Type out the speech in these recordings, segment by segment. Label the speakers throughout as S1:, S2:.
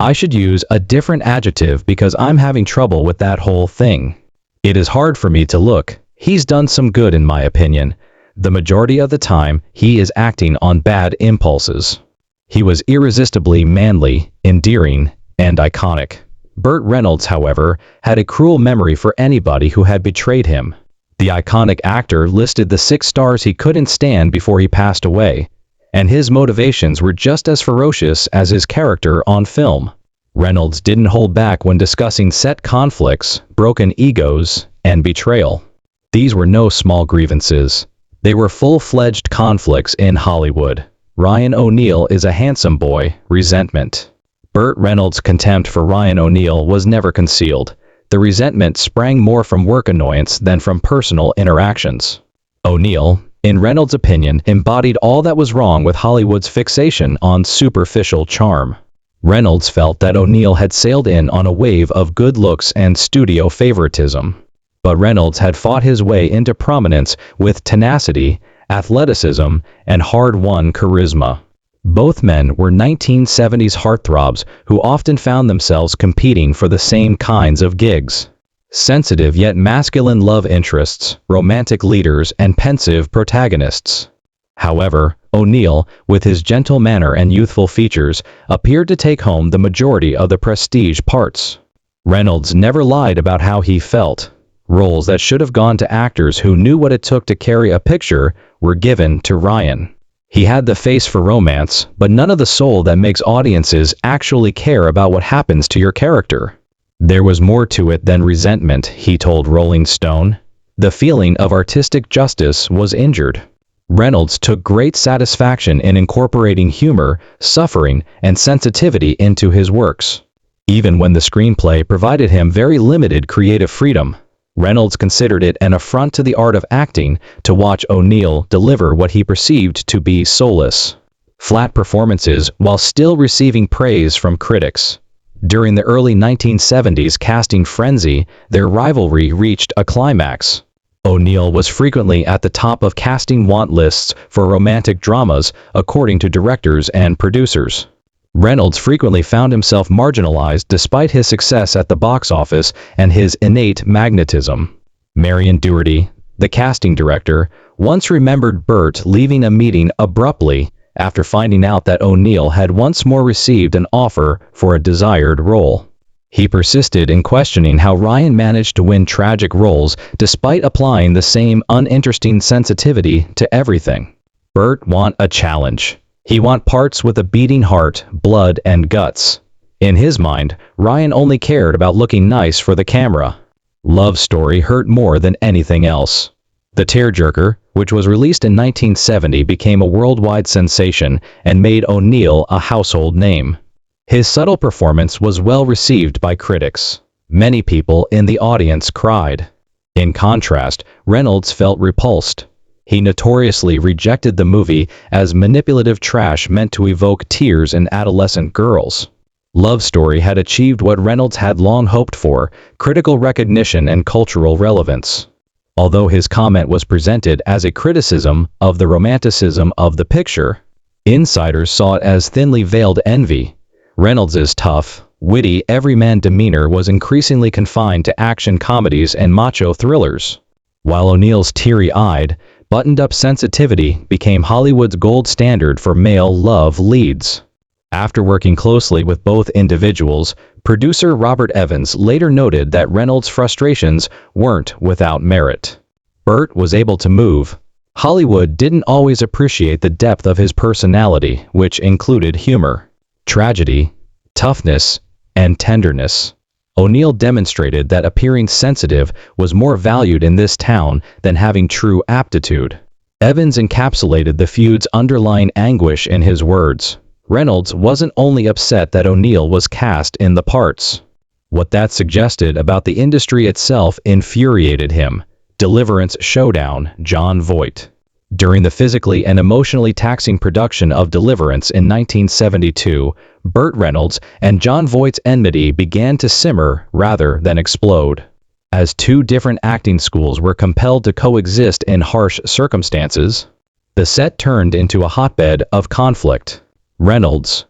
S1: I should use a different adjective because I'm having trouble with that whole thing. It is hard for me to look. He's done some good in my opinion. The majority of the time, he is acting on bad impulses. He was irresistibly manly, endearing, and iconic. Burt Reynolds, however, had a cruel memory for anybody who had betrayed him. The iconic actor listed the 6 stars he couldn't stand before he passed away, and his motivations were just as ferocious as his character on film. Reynolds didn't hold back when discussing set conflicts, broken egos, and betrayal. These were no small grievances. They were full-fledged conflicts in Hollywood. Ryan O'Neal is a handsome boy, resentment. Burt Reynolds' contempt for Ryan O'Neal was never concealed. The resentment sprang more from work annoyance than from personal interactions. O'Neal, in Reynolds' opinion, embodied all that was wrong with Hollywood's fixation on superficial charm. Reynolds felt that O'Neal had sailed in on a wave of good looks and studio favoritism. But Reynolds had fought his way into prominence with tenacity, athleticism, and hard-won charisma. Both men were 1970s heartthrobs who often found themselves competing for the same kinds of gigs. Sensitive yet masculine love interests, romantic leaders, and pensive protagonists. However, O'Neal, with his gentle manner and youthful features, appeared to take home the majority of the prestige parts. Reynolds never lied about how he felt. Roles that should have gone to actors who knew what it took to carry a picture were given to Ryan. He had the face for romance, but none of the soul that makes audiences actually care about what happens to your character. There was more to it than resentment, he told Rolling Stone. The feeling of artistic justice was injured. Reynolds took great satisfaction in incorporating humor, suffering, and sensitivity into his works. Even when the screenplay provided him very limited creative freedom, Reynolds considered it an affront to the art of acting to watch O'Neal deliver what he perceived to be soulless, flat performances while still receiving praise from critics. During the early 1970s casting frenzy, their rivalry reached a climax. O'Neal was frequently at the top of casting want lists for romantic dramas, according to directors and producers. Reynolds frequently found himself marginalized despite his success at the box office and his innate magnetism. Marion Doherty, the casting director, once remembered Burt leaving a meeting abruptly after finding out that O'Neal had once more received an offer for a desired role. He persisted in questioning how Ryan managed to win tragic roles despite applying the same uninteresting sensitivity to everything. Burt want a challenge. He want parts with a beating heart, blood, and guts. In his mind, Ryan only cared about looking nice for the camera. Love Story hurt more than anything else. The Tearjerker, which was released in 1970, became a worldwide sensation and made O'Neal a household name. His subtle performance was well received by critics. Many people in the audience cried. In contrast, Reynolds felt repulsed. He notoriously rejected the movie as manipulative trash meant to evoke tears in adolescent girls. Love Story had achieved what Reynolds had long hoped for, critical recognition and cultural relevance. Although his comment was presented as a criticism of the romanticism of the picture, insiders saw it as thinly veiled envy. Reynolds's tough, witty, everyman demeanor was increasingly confined to action comedies and macho thrillers, while O'Neal's teary-eyed, buttoned-up sensitivity became Hollywood's gold standard for male love leads. After working closely with both individuals, producer Robert Evans later noted that Reynolds' frustrations weren't without merit. Burt was able to move. Hollywood didn't always appreciate the depth of his personality, which included humor, tragedy, toughness, and tenderness. O'Neal demonstrated that appearing sensitive was more valued in this town than having true aptitude. Evans encapsulated the feud's underlying anguish in his words. Reynolds wasn't only upset that O'Neal was cast in the parts. What that suggested about the industry itself infuriated him. Deliverance Showdown, Jon Voight. During the physically and emotionally taxing production of Deliverance in 1972, Burt Reynolds and Jon Voight's enmity began to simmer rather than explode. As two different acting schools were compelled to coexist in harsh circumstances, the set turned into a hotbed of conflict. Reynolds,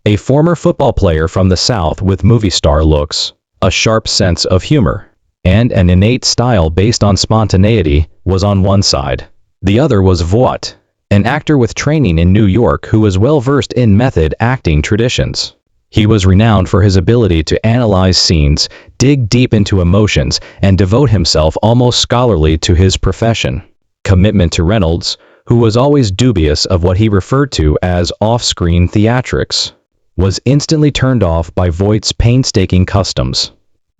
S1: A former football player from the South with movie star looks, a sharp sense of humor, and an innate style based on spontaneity was on one side. The other was Voight, an actor with training in New York who was well versed in method acting traditions. He was renowned for his ability to analyze scenes, dig deep into emotions, and devote himself almost scholarly to his profession. Commitment to Reynolds, who was always dubious of what he referred to as off-screen theatrics, was instantly turned off by Voight's painstaking customs.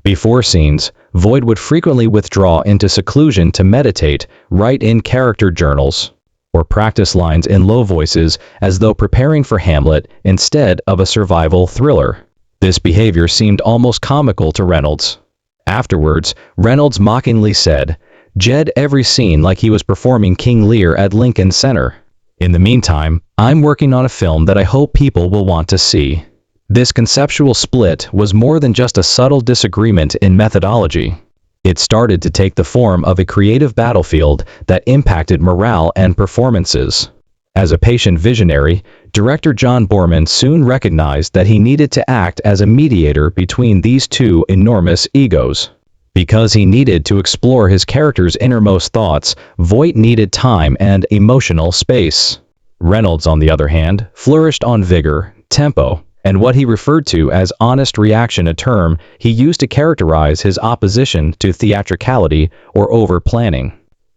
S1: Before scenes, Voight would frequently withdraw into seclusion to meditate, write in character journals, or practice lines in low voices as though preparing for Hamlet instead of a survival thriller. This behavior seemed almost comical to Reynolds. Afterwards, Reynolds mockingly said, "Jed every scene like he was performing King Lear at Lincoln Center. In the meantime, I'm working on a film that I hope people will want to see." This conceptual split was more than just a subtle disagreement in methodology. It started to take the form of a creative battlefield that impacted morale and performances. As a patient visionary, director John Boorman soon recognized that he needed to act as a mediator between these two enormous egos. Because he needed to explore his character's innermost thoughts, Voight needed time and emotional space. Reynolds, on the other hand, flourished on vigor, tempo, and what he referred to as honest reaction, a term he used to characterize his opposition to theatricality or over-planning.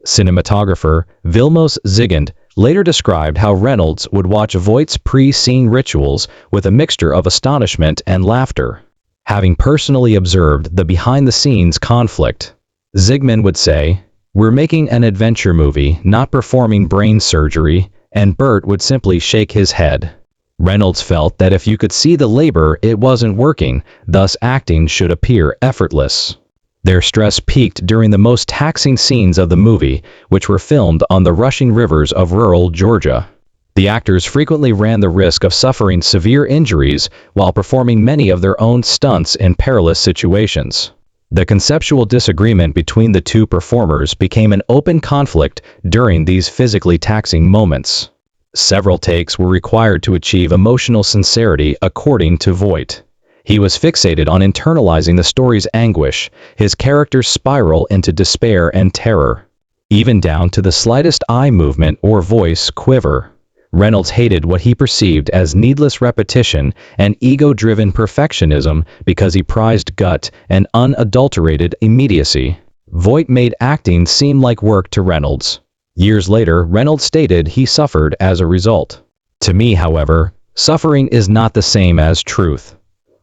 S1: Cinematographer Vilmos Zsigmond later described how Reynolds would watch Voight's pre-scene rituals with a mixture of astonishment and laughter. Having personally observed the behind-the-scenes conflict, Zsigmond would say, "We're making an adventure movie, not performing brain surgery," and Burt would simply shake his head. Reynolds felt that if you could see the labor, it wasn't working, thus acting should appear effortless. Their stress peaked during the most taxing scenes of the movie, which were filmed on the rushing rivers of rural Georgia. The actors frequently ran the risk of suffering severe injuries while performing many of their own stunts in perilous situations. The conceptual disagreement between the two performers became an open conflict during these physically taxing moments. Several takes were required to achieve emotional sincerity, according to Voight. He was fixated on internalizing the story's anguish, his characters spiral into despair and terror, even down to the slightest eye movement or voice quiver. Reynolds hated what he perceived as needless repetition and ego-driven perfectionism because he prized gut and unadulterated immediacy. Voight made acting seem like work to Reynolds. Years later, Reynolds stated he suffered as a result. To me, however, suffering is not the same as truth.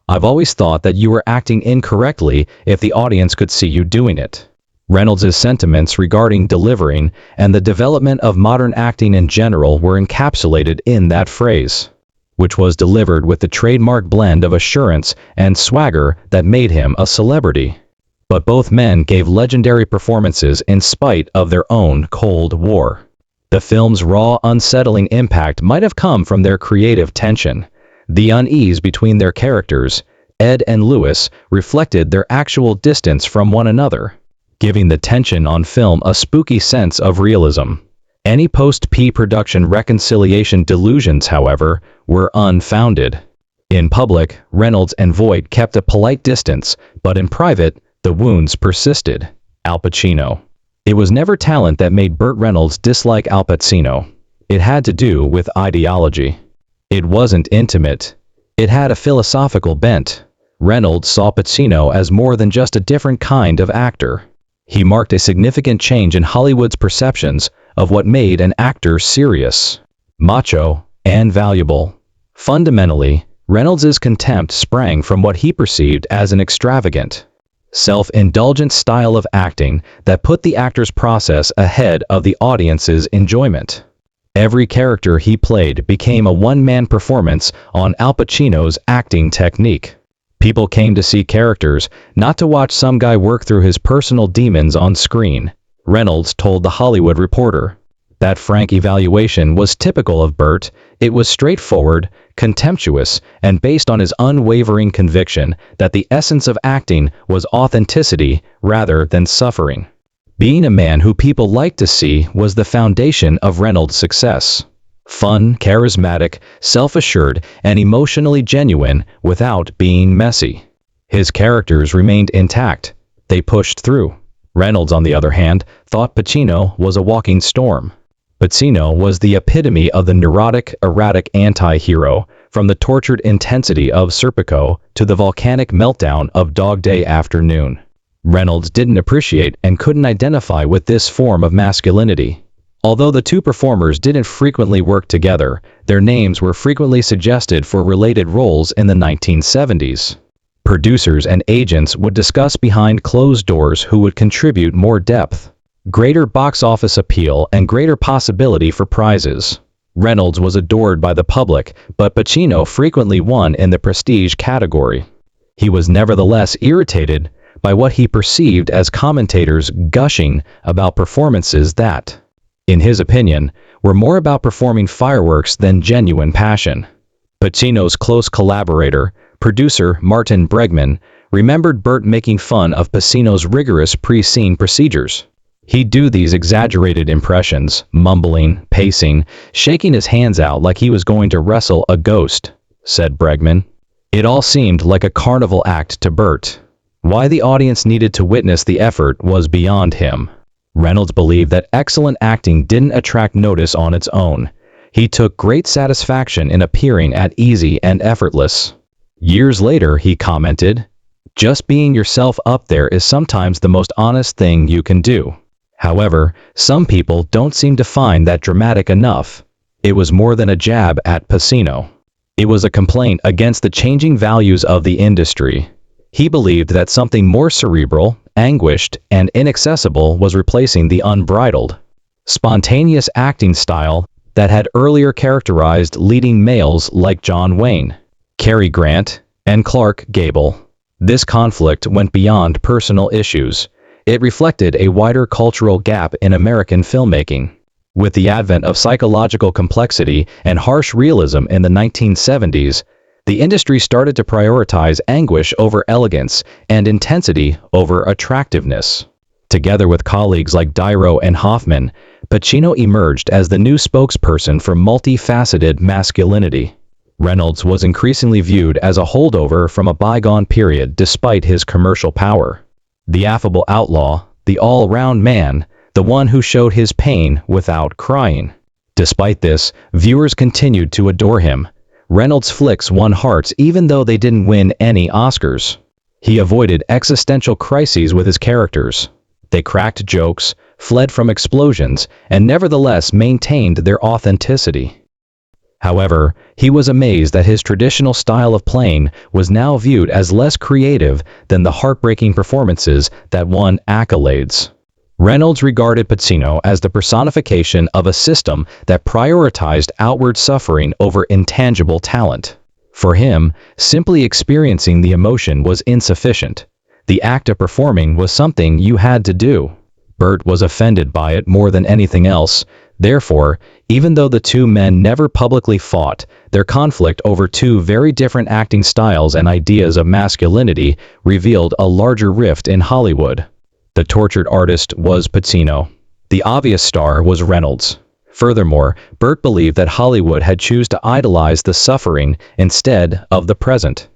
S1: I've always thought that you were acting incorrectly if the audience could see you doing it. Reynolds' sentiments regarding delivering and the development of modern acting in general were encapsulated in that phrase, which was delivered with the trademark blend of assurance and swagger that made him a celebrity. But both men gave legendary performances in spite of their own Cold War. The film's raw, unsettling impact might have come from their creative tension. The unease between their characters, Ed and Lewis, reflected their actual distance from one another, giving the tension on film a spooky sense of realism. Any post-production reconciliation delusions, however, were unfounded. In public, Reynolds and Voight kept a polite distance, but in private, the wounds persisted. Al Pacino. It was never talent that made Burt Reynolds dislike Al Pacino. It had to do with ideology. It wasn't intimate. It had a philosophical bent. Reynolds saw Pacino as more than just a different kind of actor. He marked a significant change in Hollywood's perceptions of what made an actor serious, macho, and valuable. Fundamentally, Reynolds' contempt sprang from what he perceived as an extravagant, self-indulgent style of acting that put the actor's process ahead of the audience's enjoyment. Every character he played became a one-man performance on Al Pacino's acting technique. People came to see characters, not to watch some guy work through his personal demons on screen, Reynolds told The Hollywood Reporter. That frank evaluation was typical of Burt. It was straightforward, contemptuous, and based on his unwavering conviction that the essence of acting was authenticity rather than suffering. Being a man who people liked to see was the foundation of Reynolds' success. Fun, charismatic, self-assured, and emotionally genuine without being messy. His characters remained intact. They pushed through. Reynolds, on the other hand, thought Pacino was a walking storm. Pacino was the epitome of the neurotic, erratic anti-hero, from the tortured intensity of Serpico to the volcanic meltdown of Dog Day Afternoon. Reynolds didn't appreciate and couldn't identify with this form of masculinity. Although the two performers didn't frequently work together, their names were frequently suggested for related roles in the 1970s. Producers and agents would discuss behind closed doors who would contribute more depth, greater box office appeal, and greater possibility for prizes. Reynolds was adored by the public, but Pacino frequently won in the prestige category. He was nevertheless irritated by what he perceived as commentators gushing about performances that, in his opinion, were more about performing fireworks than genuine passion. Pacino's close collaborator, producer Martin Bregman, remembered Burt making fun of Pacino's rigorous pre-scene procedures. He'd do these exaggerated impressions, mumbling, pacing, shaking his hands out like he was going to wrestle a ghost, said Bregman. It all seemed like a carnival act to Burt. Why the audience needed to witness the effort was beyond him. Reynolds believed that excellent acting didn't attract notice on its own. He took great satisfaction in appearing at easy and effortless. Years later, he commented, "Just being yourself up there is sometimes the most honest thing you can do." However, some people don't seem to find that dramatic enough. It was more than a jab at Pacino. It was a complaint against the changing values of the industry. He believed that something more cerebral, anguished, and inaccessible was replacing the unbridled, spontaneous acting style that had earlier characterized leading males like John Wayne, Cary Grant, and Clark Gable. This conflict went beyond personal issues. It reflected a wider cultural gap in American filmmaking. With the advent of psychological complexity and harsh realism in the 1970s, the industry started to prioritize anguish over elegance and intensity over attractiveness. Together with colleagues like Dyro and Hoffman, Pacino emerged as the new spokesperson for multifaceted masculinity. Reynolds was increasingly viewed as a holdover from a bygone period despite his commercial power. The affable outlaw, the all-round man, the one who showed his pain without crying. Despite this, viewers continued to adore him. Reynolds' flicks won hearts even though they didn't win any Oscars. He avoided existential crises with his characters. They cracked jokes, fled from explosions, and nevertheless maintained their authenticity. However, he was amazed that his traditional style of playing was now viewed as less creative than the heartbreaking performances that won accolades. Reynolds regarded Pacino as the personification of a system that prioritized outward suffering over intangible talent. For him, simply experiencing the emotion was insufficient. The act of performing was something you had to do. Burt was offended by it more than anything else. Therefore, even though the two men never publicly fought, their conflict over two very different acting styles and ideas of masculinity revealed a larger rift in Hollywood. The tortured artist was Pacino. The obvious star was Reynolds. Furthermore, Burt believed that Hollywood had chosen to idolize the suffering instead of the present.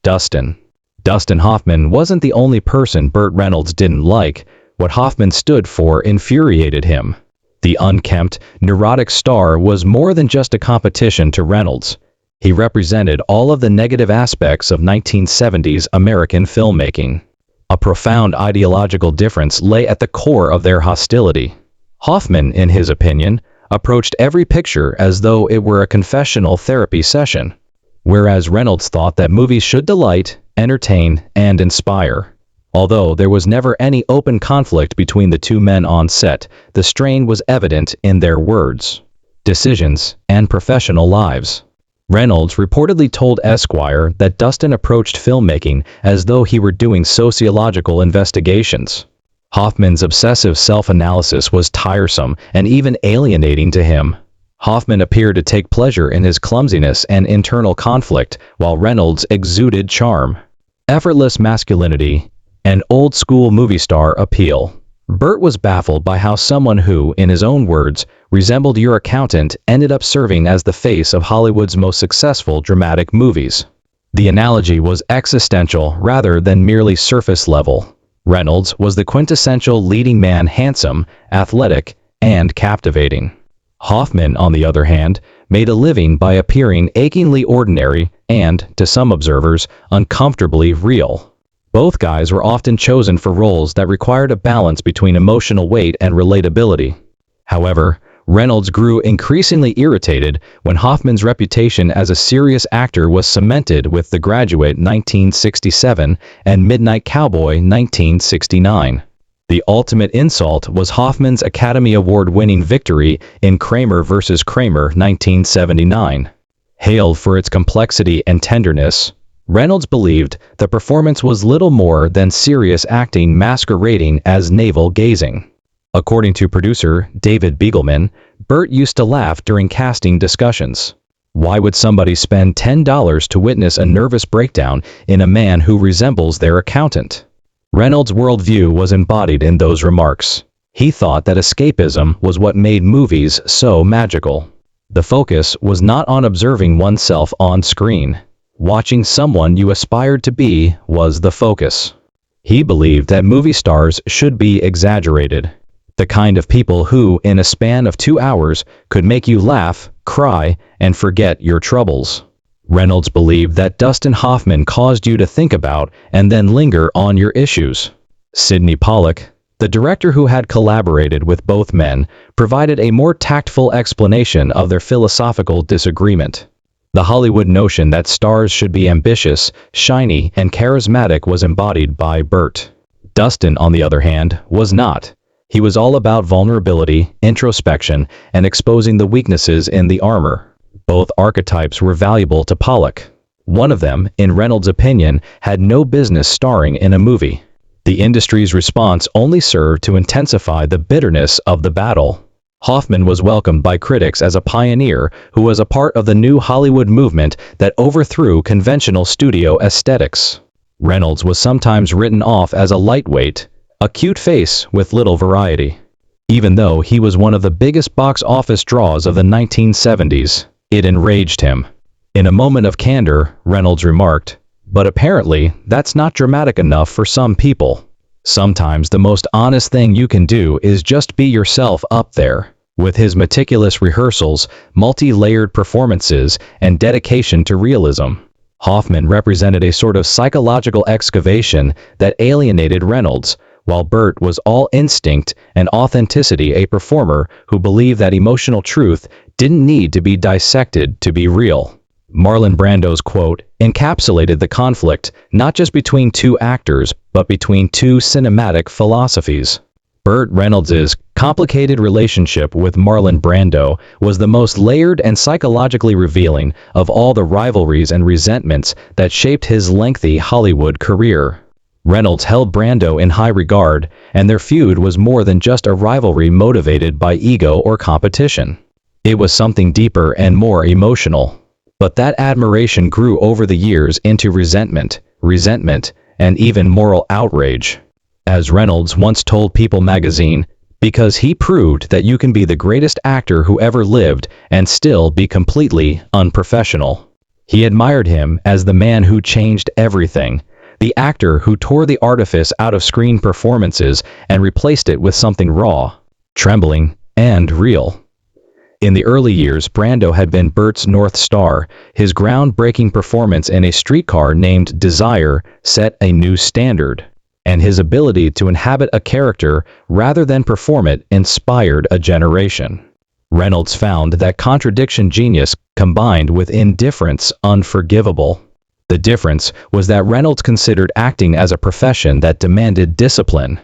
S1: Dustin Hoffman wasn't the only person Burt Reynolds didn't like. What Hoffman stood for infuriated him. The unkempt, neurotic star was more than just a competition to Reynolds. He represented all of the negative aspects of 1970s American filmmaking. A profound ideological difference lay at the core of their hostility. Hoffman, in his opinion, approached every picture as though it were a confessional therapy session, whereas Reynolds thought that movies should delight, entertain, and inspire. Although there was never any open conflict between the two men on set, the strain was evident in their words, decisions, and professional lives. Reynolds reportedly told Esquire that Dustin approached filmmaking as though he were doing sociological investigations. Hoffman's obsessive self-analysis was tiresome and even alienating to him. Hoffman appeared to take pleasure in his clumsiness and internal conflict, while Reynolds exuded charm, effortless masculinity, and old-school movie star appeal. Burt was baffled by how someone who, in his own words, resembled your accountant ended up serving as the face of Hollywood's most successful dramatic movies. The analogy was existential rather than merely surface level. Reynolds was the quintessential leading man, handsome, athletic, and captivating. Hoffman, on the other hand, made a living by appearing achingly ordinary and, to some observers, uncomfortably real. Both guys were often chosen for roles that required a balance between emotional weight and relatability. However, Reynolds grew increasingly irritated when Hoffman's reputation as a serious actor was cemented with The Graduate 1967 and Midnight Cowboy 1969. The ultimate insult was Hoffman's Academy Award-winning victory in Kramer vs. Kramer 1979. Hailed for its complexity and tenderness, Reynolds believed the performance was little more than serious acting masquerading as navel-gazing. According to producer David Begelman, Burt used to laugh during casting discussions. Why would somebody spend $10 to witness a nervous breakdown in a man who resembles their accountant? Reynolds' worldview was embodied in those remarks. He thought that escapism was what made movies so magical. The focus was not on observing oneself on screen. Watching someone you aspired to be was the focus. He believed that movie stars should be exaggerated. The kind of people who, in a span of 2 hours, could make you laugh, cry, and forget your troubles. Reynolds believed that Dustin Hoffman caused you to think about and then linger on your issues. Sidney Pollack, the director who had collaborated with both men, provided a more tactful explanation of their philosophical disagreement. The Hollywood notion that stars should be ambitious, shiny, and charismatic was embodied by Burt. Dustin, on the other hand, was not. He was all about vulnerability, introspection, and exposing the weaknesses in the armor. Both archetypes were valuable to Pollack. One of them, in Reynolds' opinion, had no business starring in a movie. The industry's response only served to intensify the bitterness of the battle. Hoffman was welcomed by critics as a pioneer who was a part of the new Hollywood movement that overthrew conventional studio aesthetics. Reynolds was sometimes written off as a lightweight, a cute face with little variety. Even though he was one of the biggest box office draws of the 1970s, it enraged him. In a moment of candor, Reynolds remarked, "But apparently, that's not dramatic enough for some people. Sometimes the most honest thing you can do is just be yourself up there." With his meticulous rehearsals, multi-layered performances, and dedication to realism, Hoffman represented a sort of psychological excavation that alienated Reynolds, while Burt was all instinct and authenticity, a performer who believed that emotional truth didn't need to be dissected to be real. Marlon Brando's quote encapsulated the conflict not just between two actors, but between two cinematic philosophies. Burt Reynolds' complicated relationship with Marlon Brando was the most layered and psychologically revealing of all the rivalries and resentments that shaped his lengthy Hollywood career. Reynolds held Brando in high regard, and their feud was more than just a rivalry motivated by ego or competition. It was something deeper and more emotional. But that admiration grew over the years into resentment, and even moral outrage. As Reynolds once told People magazine, "Because he proved that you can be the greatest actor who ever lived and still be completely unprofessional." He admired him as the man who changed everything, the actor who tore the artifice out of screen performances and replaced it with something raw, trembling, and real. In the early years, Brando had been Burt's North Star. His groundbreaking performance in A Streetcar Named Desire set a new standard, and his ability to inhabit a character rather than perform it inspired a generation. Reynolds found that contradiction genius combined with indifference unforgivable. The difference was that Reynolds considered acting as a profession that demanded discipline,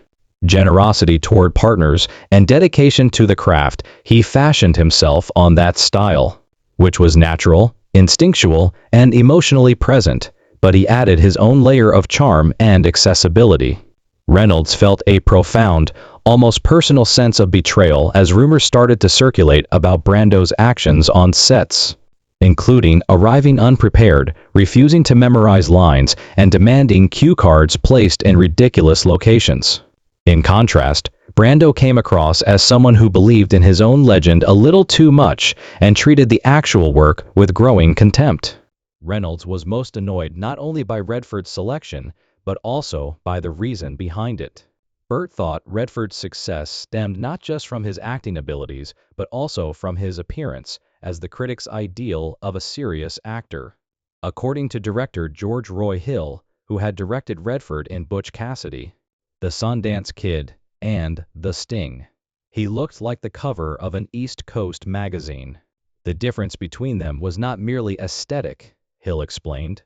S1: generosity toward partners, and dedication to the craft. He fashioned himself on that style, which was natural, instinctual, and emotionally present, but he added his own layer of charm and accessibility. Reynolds felt a profound, almost personal sense of betrayal as rumors started to circulate about Brando's actions on sets, including arriving unprepared, refusing to memorize lines, and demanding cue cards placed in ridiculous locations. In contrast, Brando came across as someone who believed in his own legend a little too much and treated the actual work with growing contempt. Reynolds was most annoyed not only by Redford's selection, but also by the reason behind it. Burt thought Redford's success stemmed not just from his acting abilities, but also from his appearance as the critics' ideal of a serious actor. According to director George Roy Hill, who had directed Redford in Butch Cassidy, The Sundance Kid, and The Sting, he looked like the cover of an East Coast magazine. The difference between them was not merely aesthetic, Hill explained.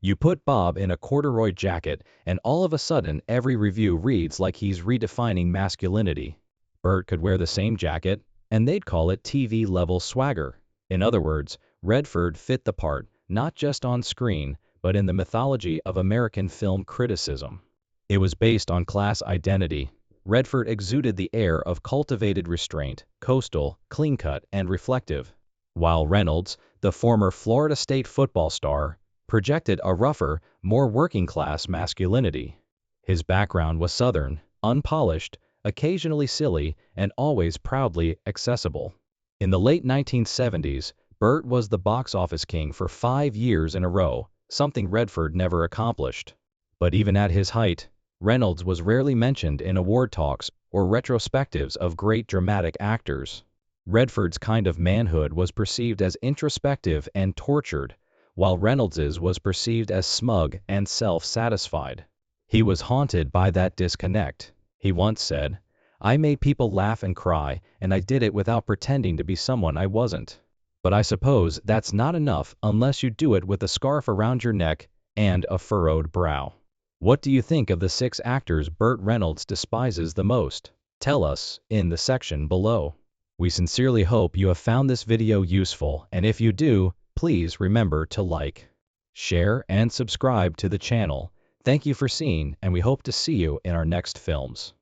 S1: You put Bob in a corduroy jacket, and all of a sudden every review reads like he's redefining masculinity. Burt could wear the same jacket, and they'd call it TV-level swagger. In other words, Redford fit the part, not just on screen, but in the mythology of American film criticism. It was based on class identity. Redford exuded the air of cultivated restraint, coastal, clean-cut, and reflective, while Reynolds, the former Florida State football star, projected a rougher, more working-class masculinity. His background was Southern, unpolished, occasionally silly, and always proudly accessible. In the late 1970s, Burt was the box office king for 5 years in a row, something Redford never accomplished. But even at his height, Reynolds was rarely mentioned in award talks or retrospectives of great dramatic actors. Redford's kind of manhood was perceived as introspective and tortured, while Reynolds's was perceived as smug and self-satisfied. He was haunted by that disconnect. He once said, "I made people laugh and cry, and I did it without pretending to be someone I wasn't. But I suppose that's not enough unless you do it with a scarf around your neck and a furrowed brow." What do you think of the 6 actors Burt Reynolds despises the most? Tell us in the section below. We sincerely hope you have found this video useful, and if you do, please remember to like, share, and subscribe to the channel. Thank you for seeing, and we hope to see you in our next films.